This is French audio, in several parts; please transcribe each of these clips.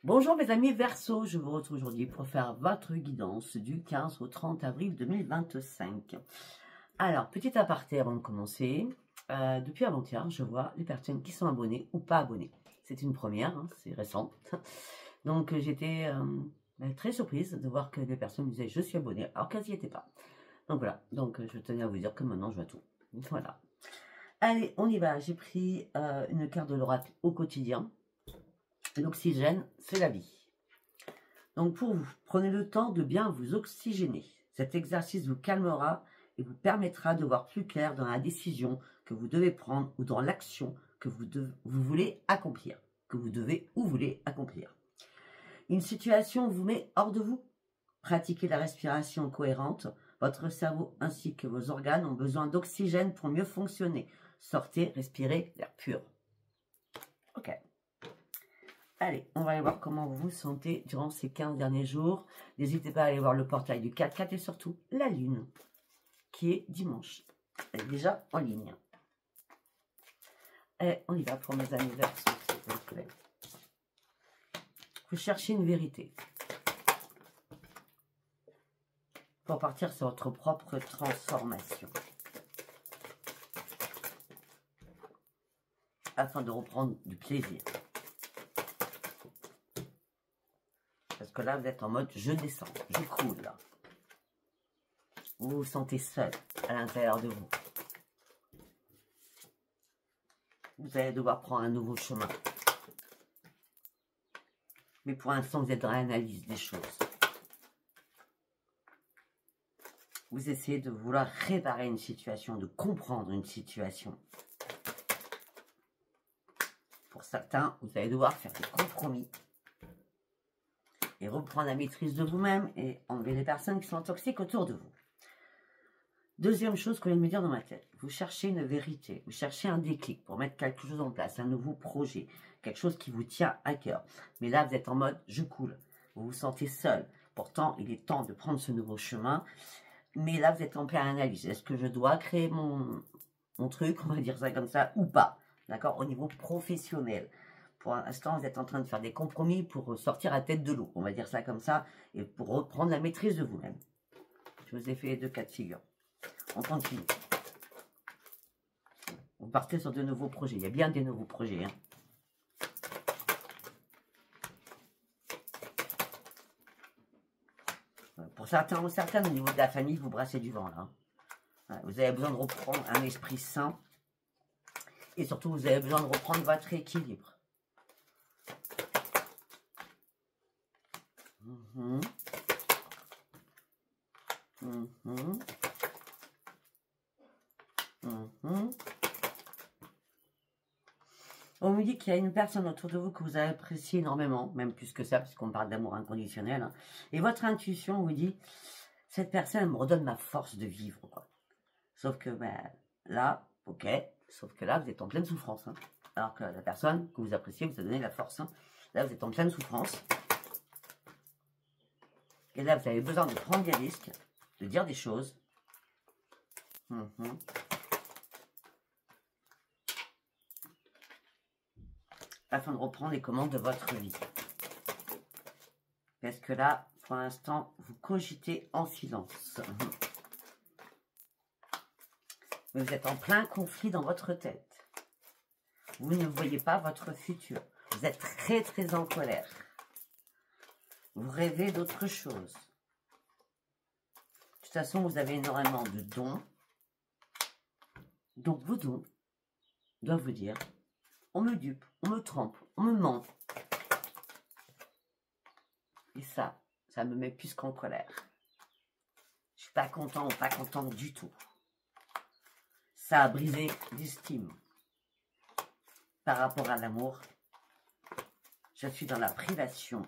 Bonjour mes amis Verseau, je vous retrouve aujourd'hui pour faire votre guidance du 15 au 30 avril 2025. Alors, petit aparté avant de commencer, depuis avant-hier, je vois les personnes qui sont abonnées ou pas abonnées. C'est une première, hein, c'est récent. Donc j'étais très surprise de voir que des personnes me disaient je suis abonnée alors qu'elles n'y étaient pas. Donc voilà, donc je tenais à vous dire que maintenant je vois tout. Voilà. Allez, on y va, j'ai pris une carte de l'oracle au quotidien. L'oxygène, c'est la vie. Donc pour vous, prenez le temps de bien vous oxygéner. Cet exercice vous calmera et vous permettra de voir plus clair dans la décision que vous devez prendre ou dans l'action que vous voulez accomplir, que vous devez ou voulez accomplir. Une situation vous met hors de vous. Pratiquez la respiration cohérente. Votre cerveau ainsi que vos organes ont besoin d'oxygène pour mieux fonctionner. Sortez, respirez l'air pur. Ok. Allez, on va aller voir comment vous vous sentez durant ces 15 derniers jours. N'hésitez pas à aller voir le portail du 4-4 et surtout la lune, qui est dimanche. Elle est déjà en ligne. Et on y va pour mes amis Verseau, s'il vous plaît. Vous cherchez une vérité. Pour partir sur votre propre transformation. Afin de reprendre du plaisir. Parce que là, vous êtes en mode je descends, je coule. Vous vous sentez seul à l'intérieur de vous. Vous allez devoir prendre un nouveau chemin. Mais pour l'instant, vous êtes dans l'analyse des choses. Vous essayez de vouloir réparer une situation, de comprendre une situation. Pour certains, vous allez devoir faire des compromis. Et reprendre la maîtrise de vous-même et enlever les personnes qui sont toxiques autour de vous. Deuxième chose que je viens de me dire dans ma tête, vous cherchez une vérité, vous cherchez un déclic pour mettre quelque chose en place, un nouveau projet, quelque chose qui vous tient à cœur. Mais là, vous êtes en mode je coule, vous vous sentez seul. Pourtant, il est temps de prendre ce nouveau chemin. Mais là, vous êtes en pleine analyse. Est-ce que je dois créer mon truc, on va dire ça comme ça, ou pas? D'accord? Au niveau professionnel. Pour l'instant, vous êtes en train de faire des compromis pour sortir à tête de l'eau, on va dire ça comme ça, et pour reprendre la maîtrise de vous-même. Je vous ai fait les deux cas de figure. On continue. Vous partez sur de nouveaux projets. Il y a bien des nouveaux projets. Hein. Pour certains ou certaines, au niveau de la famille, vous brassez du vent là. Vous avez besoin de reprendre un esprit sain. Et surtout, vous avez besoin de reprendre votre équilibre. On me dit qu'il y a une personne autour de vous que vous appréciez énormément, même plus que ça, puisqu'on parle d'amour inconditionnel. Hein. Et votre intuition vous dit, cette personne me redonne ma force de vivre. Quoi. Sauf que ben, là, ok, sauf que là, vous êtes en pleine souffrance. Hein. Alors que la personne que vous appréciez vous a donné la force. Hein. Là, vous êtes en pleine souffrance. Et là, vous avez besoin de prendre des risques, de dire des choses. Afin de reprendre les commandes de votre vie. Parce que là, pour l'instant, vous cogitez en silence. Mais vous êtes en plein conflit dans votre tête. Vous ne voyez pas votre futur. Vous êtes très, très en colère. Vous rêvez d'autre chose. De toute façon, vous avez énormément de dons. Donc, vos dons doivent vous dire, on me dupe, on me trompe, on me ment. Et ça me met plus qu'en colère. Je suis pas content ou pas contente du tout. Ça a brisé l'estime. Par rapport à l'amour, je suis dans la privation.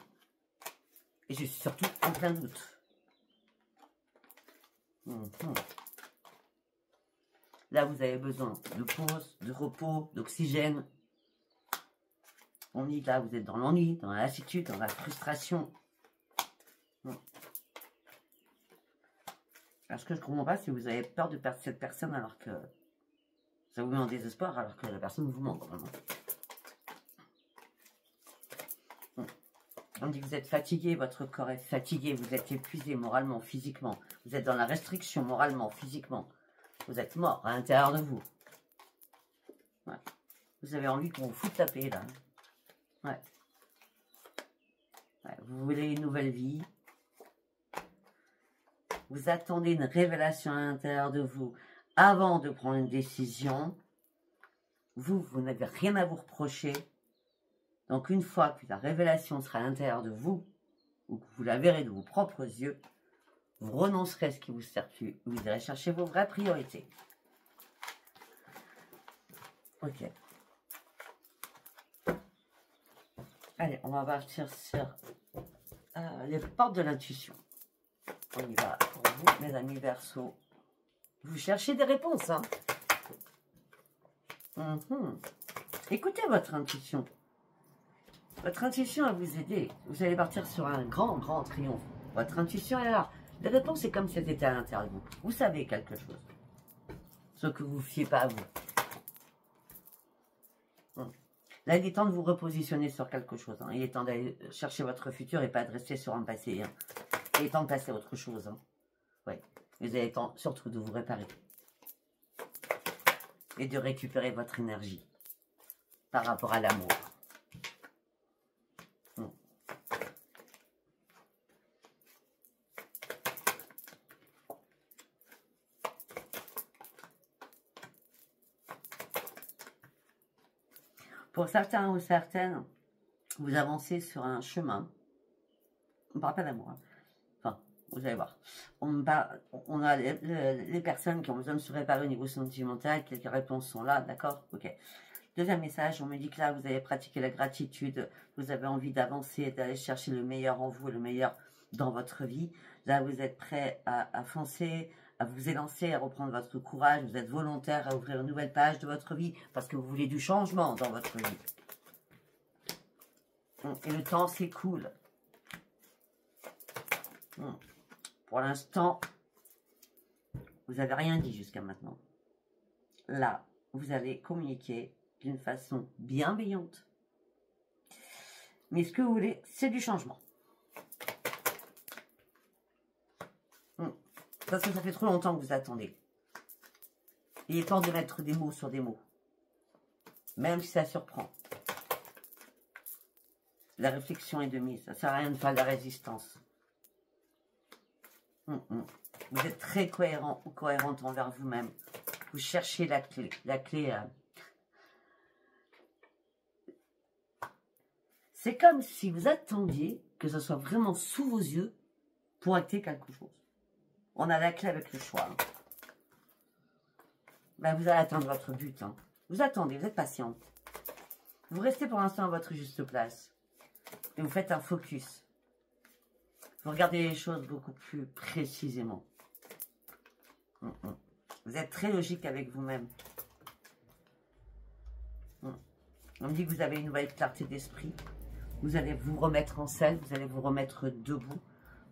Et je suis surtout en plein doute. Là, vous avez besoin de pause, de repos, d'oxygène. On dit là, vous êtes dans l'ennui, dans la lassitude, dans la frustration. Alors, ce que je ne comprends pas, c'est que vous avez peur de perdre cette personne alors que ça vous met en désespoir, alors que la personne vous manque vraiment. On dit que vous êtes fatigué, votre corps est fatigué, vous êtes épuisé moralement, physiquement. Vous êtes dans la restriction moralement, physiquement. Vous êtes mort à l'intérieur de vous. Ouais. Vous avez envie qu'on vous foute la paix, là. Ouais. Ouais. Vous voulez une nouvelle vie. Vous attendez une révélation à l'intérieur de vous avant de prendre une décision. Vous n'avez rien à vous reprocher. Donc, une fois que la révélation sera à l'intérieur de vous, ou que vous la verrez de vos propres yeux, vous renoncerez à ce qui vous sert plus. Vous irez chercher vos vraies priorités. Ok. Allez, on va partir sur les portes de l'intuition. On y va pour vous, mes amis Verseau. Vous cherchez des réponses, hein. Écoutez votre intuition. Votre intuition va vous aider. Vous allez partir sur un grand, grand triomphe. Votre intuition est là. Les réponses, c'est comme si elles étaient à l'intérieur de vous. Vous savez quelque chose. Sauf que vous ne vous fiez pas à vous. Là, il est temps de vous repositionner sur quelque chose. Hein. Il est temps d'aller chercher votre futur et pas de rester sur un passé. Hein. Il est temps de passer à autre chose. Hein. Ouais. Vous avez le temps surtout de vous réparer. Et de récupérer votre énergie par rapport à l'amour. Pour certains ou certaines, vous avancez sur un chemin. On ne parle pas d'amour. Hein. Enfin, vous allez voir. On a les personnes qui ont besoin de se réparer au niveau sentimental. Quelques réponses sont là, d'accord? Ok. Deuxième message, on me dit que là, vous avez pratiqué la gratitude. Vous avez envie d'avancer, d'aller chercher le meilleur en vous, le meilleur dans votre vie. Là, vous êtes prêt à foncer, à vous élancer, à reprendre votre courage. Vous êtes volontaire à ouvrir une nouvelle page de votre vie parce que vous voulez du changement dans votre vie. Et le temps s'écoule. Pour l'instant, vous n'avez rien dit jusqu'à maintenant. Là, vous allez communiquer d'une façon bienveillante. Mais ce que vous voulez, c'est du changement. Parce que ça fait trop longtemps que vous attendez. Il est temps de mettre des mots sur des mots. Même si ça surprend. La réflexion est de mise. Ça ne sert à rien de faire de la résistance. Vous êtes très cohérent ou cohérente envers vous-même. Vous cherchez la clé. La clé... C'est comme si vous attendiez que ce soit vraiment sous vos yeux pour acter quelque chose. On a la clé avec le choix. Hein. Ben, vous allez atteindre votre but. Hein. Vous attendez, vous êtes patiente. Vous restez pour l'instant à votre juste place. Et vous faites un focus. Vous regardez les choses beaucoup plus précisément. Vous êtes très logique avec vous-même. On me dit que vous avez une nouvelle clarté d'esprit. Vous allez vous remettre en selle, vous allez vous remettre debout.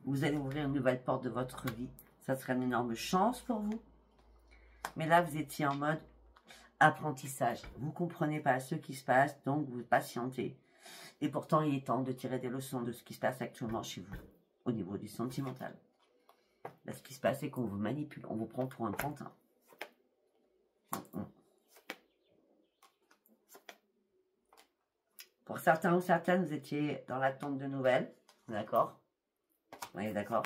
Vous allez ouvrir une nouvelle porte de votre vie. Ça sera une énorme chance pour vous. Mais là, vous étiez en mode apprentissage. Vous ne comprenez pas ce qui se passe, donc vous patientez. Et pourtant, il est temps de tirer des leçons de ce qui se passe actuellement chez vous, au niveau du sentimental. Là, ce qui se passe, c'est qu'on vous manipule, on vous prend pour un pantin. Pour certains ou certaines, vous étiez dans l'attente de nouvelles, d'accord? Oui, d'accord.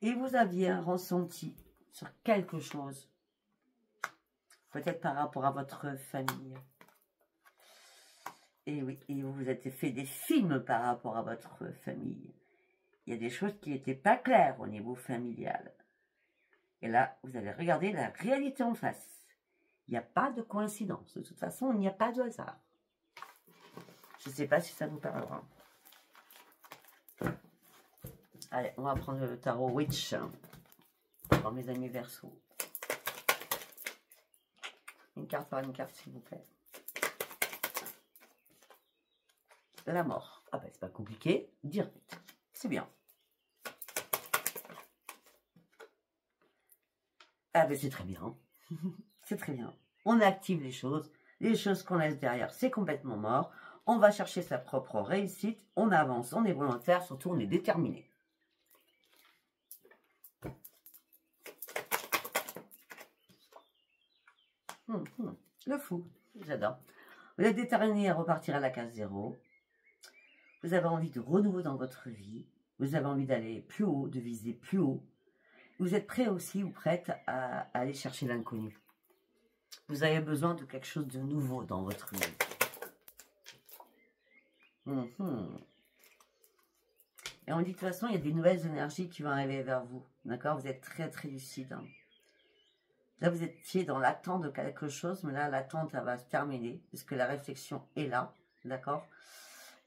Et vous aviez un ressenti sur quelque chose, peut-être par rapport à votre famille. Et oui, et vous vous êtes fait des films par rapport à votre famille. Il y a des choses qui n'étaient pas claires au niveau familial. Et là, vous allez regarder la réalité en face. Il n'y a pas de coïncidence. De toute façon, il n'y a pas de hasard. Je ne sais pas si ça vous parlera. Allez, on va prendre le tarot Witch. Pour mes amis Verseau. Une carte par une carte, s'il vous plaît. La mort. Ah ben, c'est pas compliqué. Direct. C'est bien. Ah ben, c'est très bien. C'est très bien. On active les choses qu'on laisse derrière, c'est complètement mort. On va chercher sa propre réussite. On avance, on est volontaire, surtout on est déterminé. Le fou, j'adore. Vous êtes déterminé à repartir à la case 0. Vous avez envie de renouveau dans votre vie. Vous avez envie d'aller plus haut, de viser plus haut. Vous êtes prêt aussi ou prête à aller chercher l'inconnu. Vous avez besoin de quelque chose de nouveau dans votre vie. Et on dit de toute façon, il y a des nouvelles énergies qui vont arriver vers vous. D'accord? Vous êtes très très lucide. Hein. Là, vous étiez dans l'attente de quelque chose, mais là, l'attente, elle va se terminer, puisque la réflexion est là. D'accord?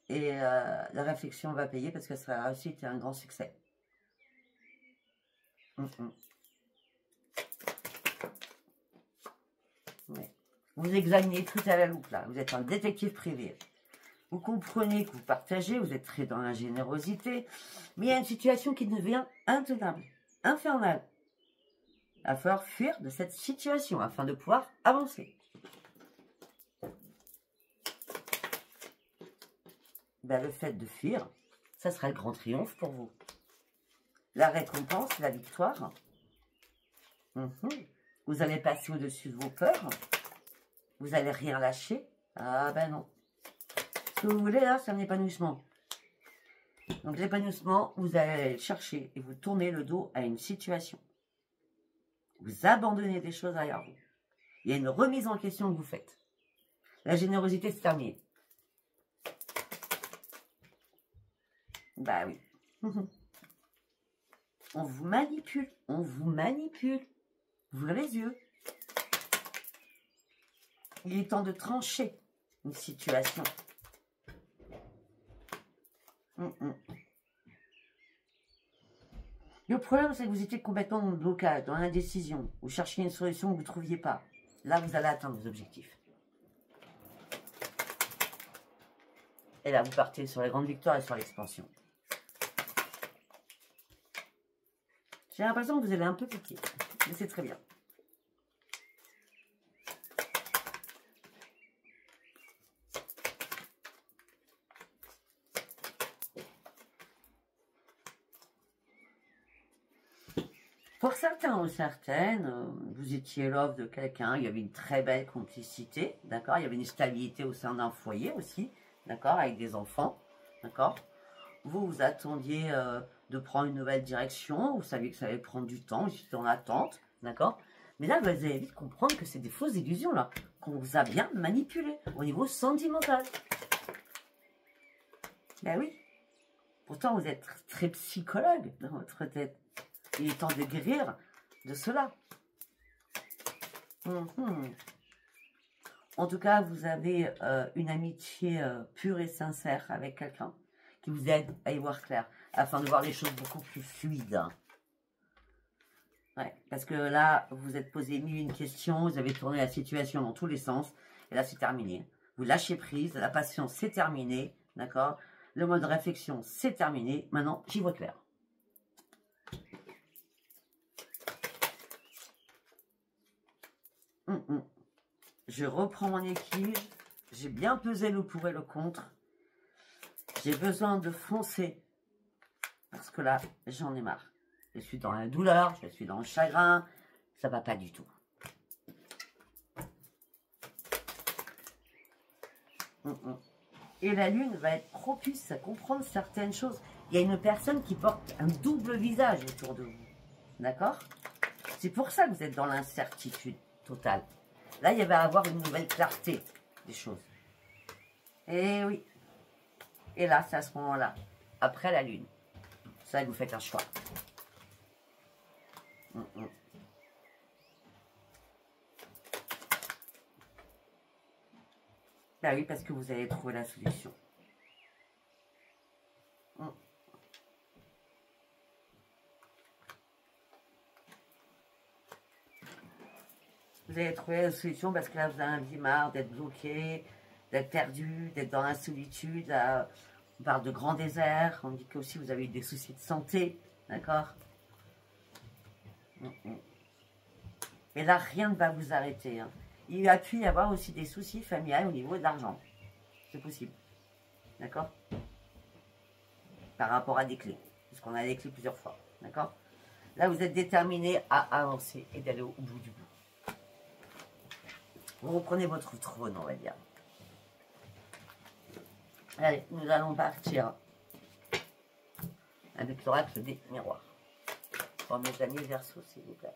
Et la réflexion va payer parce que ça sera réussite et un grand succès. Ouais. Vous examinez tout à la loupe là. Vous êtes un détective privé. Vous comprenez que vous partagez, vous êtes très dans la générosité, mais il y a une situation qui devient intenable, infernale. Il va falloir fuir de cette situation afin de pouvoir avancer. Ben, le fait de fuir, ça sera le grand triomphe pour vous. La récompense, la victoire. Vous allez passer au-dessus de vos peurs. Vous n'allez rien lâcher. Ah ben non. Ce que vous voulez là, c'est un épanouissement. Donc l'épanouissement, vous allez aller le chercher et vous tournez le dos à une situation. Vous abandonnez des choses derrière vous. Il y a une remise en question que vous faites. La générosité, c'est terminé. Bah oui. On vous manipule. On vous manipule. Vous ouvrez les yeux. Il est temps de trancher une situation. Le problème, c'est que vous étiez complètement dans le blocage, dans l'indécision. Vous cherchiez une solution que vous ne trouviez pas. Là, vous allez atteindre vos objectifs. Et là, vous partez sur la grande victoire et sur l'expansion. J'ai l'impression que vous allez un peu piquer, mais c'est très bien. Pour certains ou certaines, vous étiez l'offre de quelqu'un, il y avait une très belle complicité, d'accord? Il y avait une stabilité au sein d'un foyer aussi, d'accord? Avec des enfants, d'accord? Vous attendiez de prendre une nouvelle direction, vous saviez que ça allait prendre du temps, vous étiez en attente, d'accord? Mais là, vous allez vite comprendre que c'est des fausses illusions, là, qu'on vous a bien manipulé au niveau sentimental. Ben oui. Pourtant, vous êtes très psychologue dans votre tête. Il est temps de guérir de cela. En tout cas, vous avez une amitié pure et sincère avec quelqu'un qui vous aide à y voir clair, afin de voir les choses beaucoup plus fluides. Ouais, parce que là, vous êtes posé mille une questions, vous avez tourné la situation dans tous les sens, et là, c'est terminé. Vous lâchez prise, la patience, c'est terminé, d'accord? Le mode réflexion, c'est terminé. Maintenant, j'y vois clair. Je reprends mon équilibre. J'ai bien pesé le pour et le contre. J'ai besoin de foncer. Parce que là, j'en ai marre. Je suis dans la douleur, je suis dans le chagrin. Ça va pas du tout. Et la lune va être propice à comprendre certaines choses. Il y a une personne qui porte un double visage autour de vous. D'accord? C'est pour ça que vous êtes dans l'incertitude totale. Là, il va y avoir une nouvelle clarté des choses. Et oui. Et là, c'est à ce moment-là, après la lune. C'est là que vous faites un choix. Ben oui, parce que vous allez trouver la solution. Vous allez trouver la solution parce que là, vous avez marre d'être bloqué, d'être perdu, d'être dans la solitude. On parle de grand désert. On dit que aussi vous avez eu des soucis de santé. D'accord? Mais là, rien ne va vous arrêter. Hein. Il a pu y avoir aussi des soucis familiaux au niveau de l'argent. C'est possible. D'accord? Par rapport à des clés. Parce qu'on a des clés plusieurs fois. D'accord? Là, vous êtes déterminé à avancer et d'aller au bout du bout. Vous reprenez votre trône, on va dire. Allez, nous allons partir avec l'oracle des miroirs. Pour mes amis Verseau, s'il vous plaît.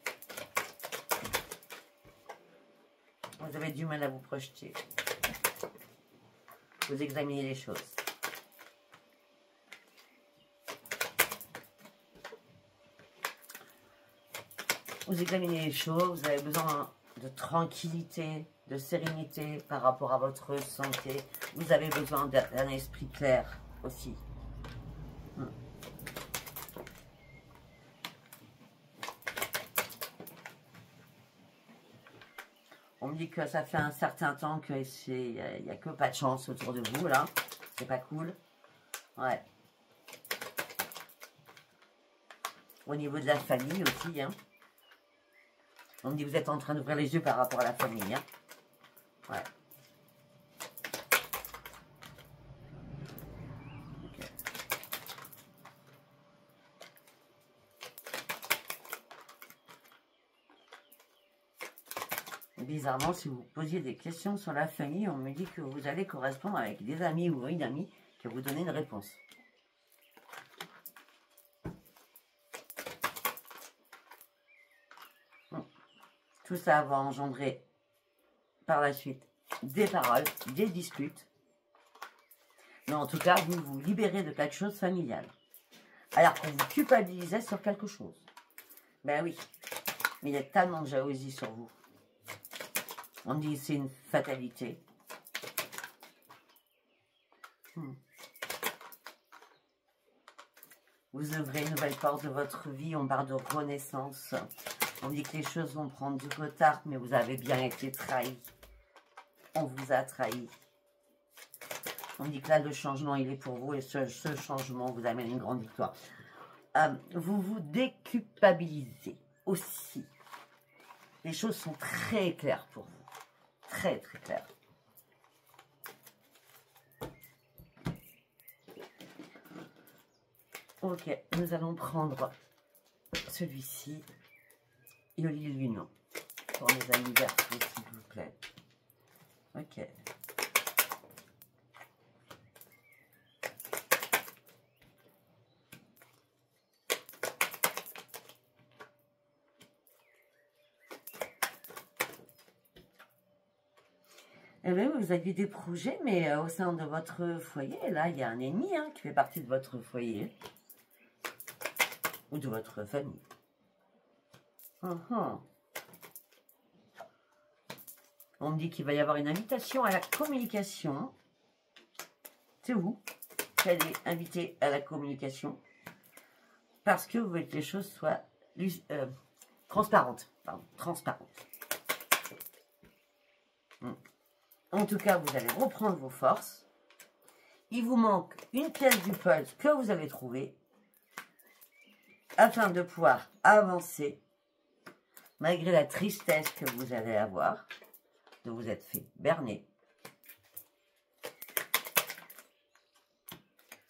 Vous avez du mal à vous projeter. Vous examinez les choses. Vous examinez les choses, vous avez besoin de tranquillité, de sérénité par rapport à votre santé. Vous avez besoin d'un esprit clair aussi. On me dit que ça fait un certain temps que il n'y a que pas de chance autour de vous, là. C'est pas cool. Ouais. Au niveau de la famille aussi, hein. On me dit que vous êtes en train d'ouvrir les yeux par rapport à la famille, hein. Ouais. Okay. Bizarrement, si vous posiez des questions sur la famille, on me dit que vous allez correspondre avec des amis ou une amie qui va vous donner une réponse. Tout ça va engendrer par la suite des paroles, des disputes. Mais en tout cas, vous vous libérez de quelque chose familial. Alors qu'on vous culpabilisait sur quelque chose. Ben oui, mais il y a tellement de jalousie sur vous. On dit que c'est une fatalité. Vous ouvrez une nouvelle porte de votre vie, on parle de renaissance. On dit que les choses vont prendre du retard, mais vous avez bien été trahi. On vous a trahi. On dit que là, le changement, il est pour vous et ce changement vous amène une grande victoire. Vous vous déculpabilisez aussi. Les choses sont très claires pour vous. Très, très claires. Ok, nous allons prendre celui-ci. Yoli Lune. Pour mes amis Verseau, s'il vous plaît. Ok. Eh bien, vous aviez des projets, mais au sein de votre foyer, là, il y a un ennemi qui fait partie de votre foyer. Ou de votre famille. On me dit qu'il va y avoir une invitation à la communication. C'est vous qui allez inviter à la communication. Parce que vous voulez que les choses soient transparentes. Pardon, transparentes. En tout cas, vous allez reprendre vos forces. Il vous manque une pièce du puzzle que vous avez trouvée afin de pouvoir avancer malgré la tristesse que vous allez avoir de vous être fait berner.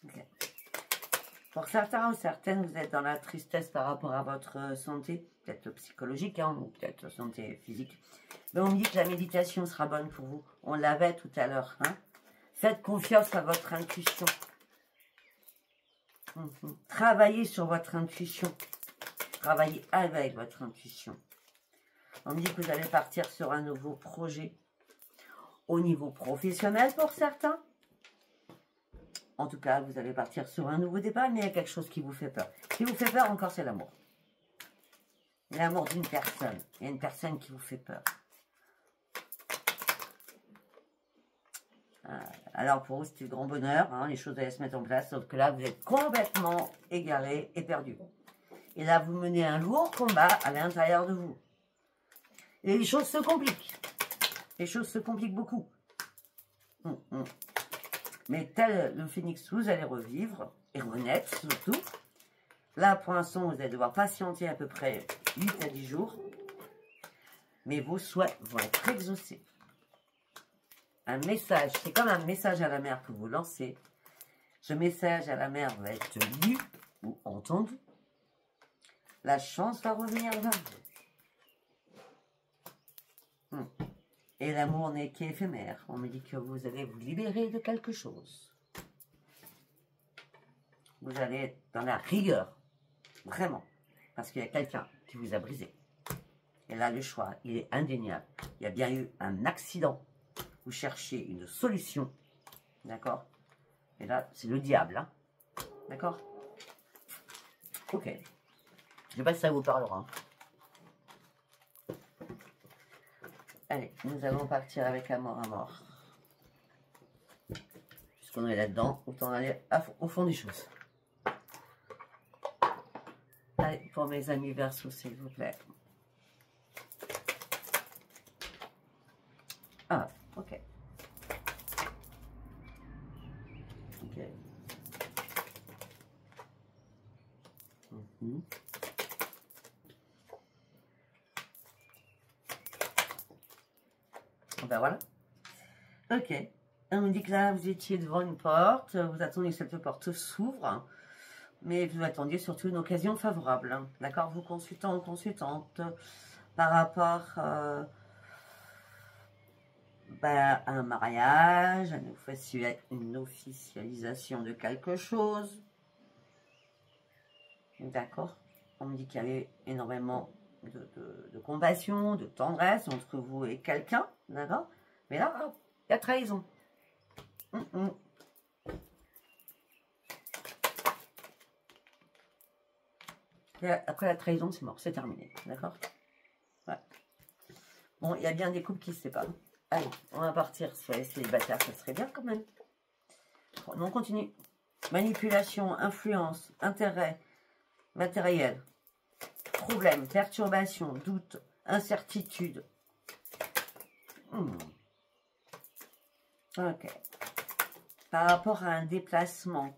Okay. Pour certains ou certaines, vous êtes dans la tristesse par rapport à votre santé, peut-être psychologique ou peut-être santé physique. Mais on me dit que la méditation sera bonne pour vous. On l'avait tout à l'heure. Faites confiance à votre intuition. Travaillez sur votre intuition. Travaillez avec votre intuition. On me dit que vous allez partir sur un nouveau projet. Au niveau professionnel pour certains. En tout cas, vous allez partir sur un nouveau départ, mais il y a quelque chose qui vous fait peur. Ce qui vous fait peur encore, c'est l'amour. L'amour d'une personne. Il y a une personne qui vous fait peur. Alors pour vous, c'était le grand bonheur, les choses allaient se mettre en place, sauf que là, vous êtes complètement égaré et perdu. Et là, vous menez un lourd combat à l'intérieur de vous. Et les choses se compliquent. Les choses se compliquent beaucoup. Mais tel le phénix, vous allez revivre et renaître surtout. Là, pour l'instant, vous allez devoir patienter à peu près 8 à 10 jours. Mais vos souhaits vont être exaucés. Un message, c'est comme un message à la mer que vous lancez. Ce message à la mère va être lu ou entendu. La chance va revenir vers vous. Et l'amour n'est qu'éphémère. On me dit que vous allez vous libérer de quelque chose. Vous allez être dans la rigueur. Vraiment. Parce qu'il y a quelqu'un qui vous a brisé. Et là, le choix, il est indéniable. Il y a bien eu un accident. Vous cherchez une solution. D'accord? Et là, c'est le diable. Hein, d'accord? Ok. Je ne sais pas si ça vous parlera. Allez, nous allons partir avec amour à mort. Puisqu'on est là-dedans, autant aller au fond des choses. Allez, pour mes amis Verseau, s'il vous plaît. Ah, ok. Ok. Ben voilà. Ok. On me dit que là, vous étiez devant une porte, vous attendiez que cette porte s'ouvre, mais vous attendiez surtout une occasion favorable. Hein. D'accord? Vous consultant ou consultante par rapport à un mariage, à une officialisation de quelque chose. D'accord? On me dit qu'il y avait énormément de compassion, de tendresse entre vous et quelqu'un. D'accord? Mais là, il y a trahison. Et après la trahison, c'est mort, c'est terminé. D'accord? Ouais. Bon, il y a bien des couples qui se séparent. Allez, on va partir sur les célibataires, ça serait bien quand même. Bon, on continue. Manipulation, influence, intérêt, matériel, problème, perturbation, doute, incertitude. Ok. Par rapport à un déplacement,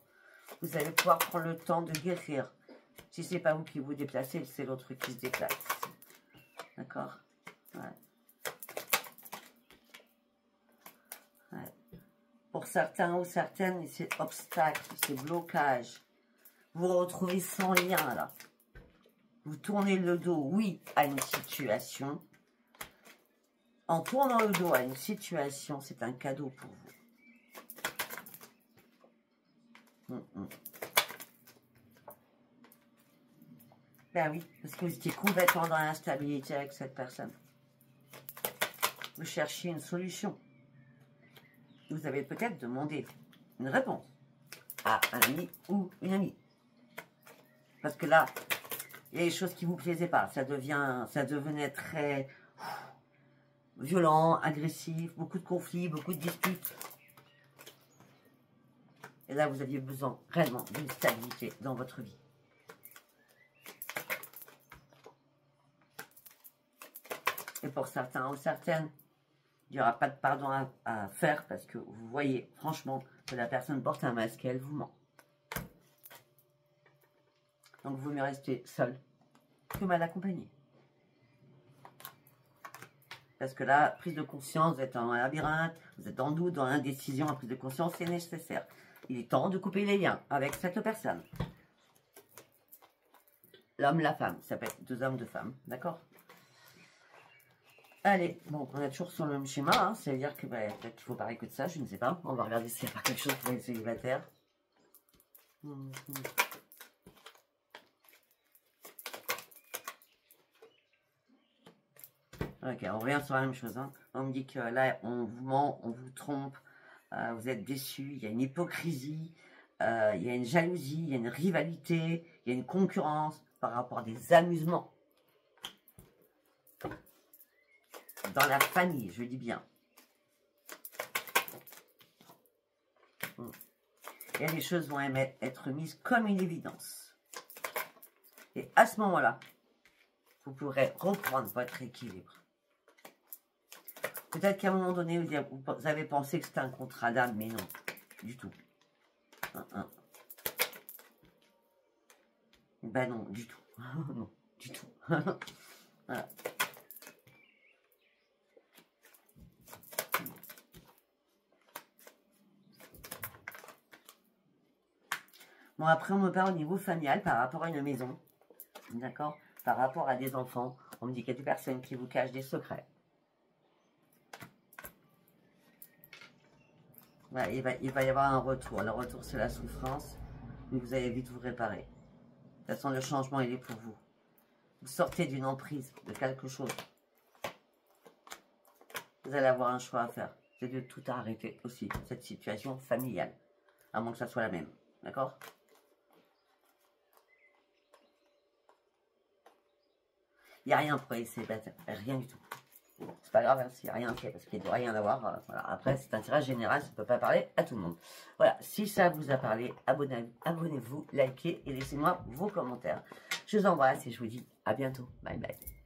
vous allez pouvoir prendre le temps de guérir. Si ce n'est pas vous qui vous déplacez, c'est l'autre qui se déplace. D'accord? Ouais. Ouais. Pour certains ou certaines, c'est obstacle, c'est blocage. Vous vous retrouvez sans lien là. Vous tournez le dos, oui, à une situation. En tournant le dos à une situation, c'est un cadeau pour vous. Ben oui, parce que vous étiez complètement dans l'instabilité avec cette personne. Vous cherchiez une solution. Vous avez peut-être demandé une réponse à un ami ou une amie. Parce que là, il y a des choses qui ne vous plaisaient pas. Ça devenait très violent, agressif, beaucoup de conflits, beaucoup de disputes. Et là, vous aviez besoin réellement d'une stabilité dans votre vie. Et pour certains ou certaines, il n'y aura pas de pardon à faire parce que vous voyez franchement que la personne porte un masque et elle vous ment. Donc, vous mieux rester seul que mal accompagné. Parce que là, prise de conscience, vous êtes dans un labyrinthe, vous êtes dans le doute, dans l'indécision, la prise de conscience, c'est nécessaire. Il est temps de couper les liens avec cette personne. L'homme, la femme, ça peut être deux hommes, deux femmes, d'accord? Allez, bon, on est toujours sur le même schéma, hein, c'est-à-dire que peut-être qu'il faut parler que de ça, je ne sais pas. On va regarder s'il n'y a pas quelque chose pour les célibataires. Ok, on revient sur la même chose. Hein. On me dit que là, on vous ment, on vous trompe, vous êtes déçus, il y a une hypocrisie, il y a une jalousie, il y a une rivalité, il y a une concurrence par rapport à des amusements. Dans la famille, je dis bien. Et les choses vont être mises comme une évidence. Et à ce moment-là, vous pourrez reprendre votre équilibre. Peut-être qu'à un moment donné, vous avez pensé que c'était un contrat d'âme, mais non, du tout. Ben non, du tout. Non, du tout. Voilà. Bon, après, on me parle au niveau familial par rapport à une maison. D'accord? Par rapport à des enfants. On me dit qu'il y a des personnes qui vous cachent des secrets. Voilà, il va y avoir un retour. Le retour, c'est la souffrance. Mais vous allez vite vous réparer. De toute façon, le changement, il est pour vous. Vous sortez d'une emprise, de quelque chose. Vous allez avoir un choix à faire. C'est de tout arrêter aussi, cette situation familiale. À moins que ça soit la même. D'accord? Il n'y a rien pour les célibataires. Rien du tout. Bon, c'est pas grave, hein, s'il n'y a rien fait, parce qu'il ne doit rien avoir. Voilà. Après, c'est un tirage général, ça ne peut pas parler à tout le monde. Voilà, si ça vous a parlé, abonnez-vous, likez et laissez-moi vos commentaires. Je vous embrasse et je vous dis à bientôt. Bye bye.